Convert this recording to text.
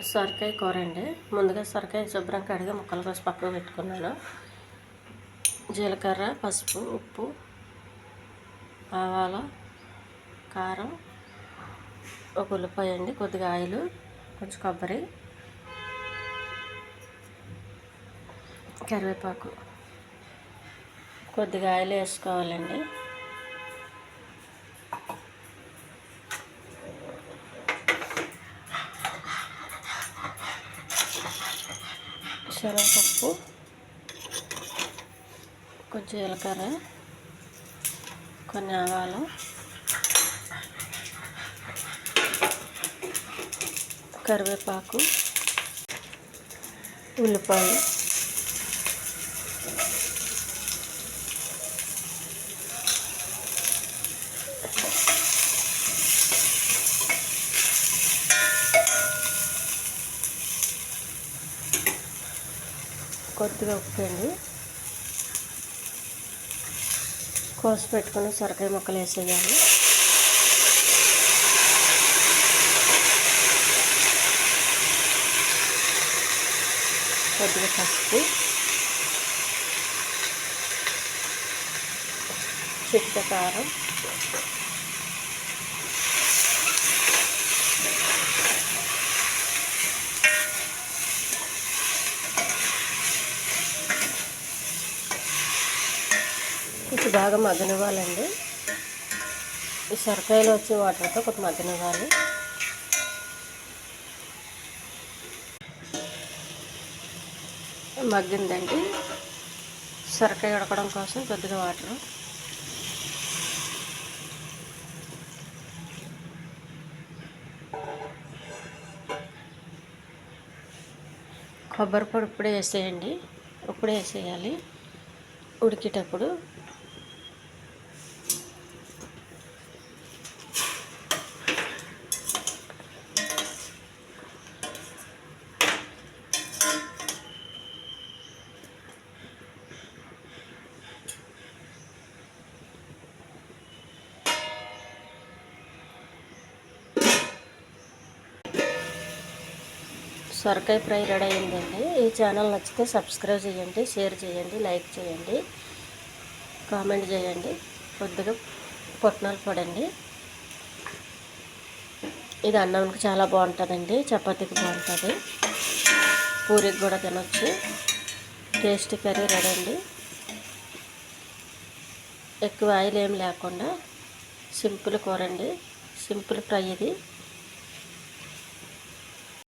సొరకాయ కూర అండి. ముందుగా సొరకాయ శుభ్రం కడిగి ముక్కలు కోసి పక్కకు పెట్టుకున్నాను. జీలకర్ర, పసుపు, ఉప్పు, ఆవాలు, కారం, ఒక ఉల్లిపాయ అండి, కొద్దిగా ఆయిల్, కొంచెం కొబ్బరి, కరివేపాకు, కొద్దిగా ఆయిల్ వేసుకోవాలండి. శనగపప్పు, కొంచెం జీలకర్ర, కొన్ని ఆవాలు, కరివేపాకు, ఉల్లిపాయ, కొద్దిగా ఉప్పు అండి. కోసి పెట్టుకుని సొరకాయ ముక్కలు వేసేయాలి. కొద్దిగా పసుపు, చిటికెడు కారం, ఇది బాగా మగ్గనివ్వాలండి. ఈ సొరకాయలో వచ్చే వాటర్తో కొంచెం మగ్గనివ్వాలి. మగ్గిందండి. సొరకాయ ఉడకడం కోసం కొద్దిగా వాటర్, కొబ్బరి పొడి ఇప్పుడే వేసేయండి. ఇప్పుడే వేసేయాలి ఉడికేటప్పుడు. సొరకాయ ఫ్రై రెడీ అయిందండి. ఈ ఛానల్ నచ్చితే సబ్స్క్రైబ్ చేయండి, షేర్ చేయండి, లైక్ చేయండి, కామెంట్ చేయండి. కొద్దిగా పుట్నాలు పొడండి. ఇది అన్నంకి చాలా బాగుంటుందండి, చపాతీకి బాగుంటుంది, పూరికి కూడా తినొచ్చు. టేస్టీ కర్రీ రెడీ అండి. ఎక్కువ ఆయిల్ ఏం లేకుండా సింపుల్ కూర అండి, సింపుల్ ఫ్రై ఇది.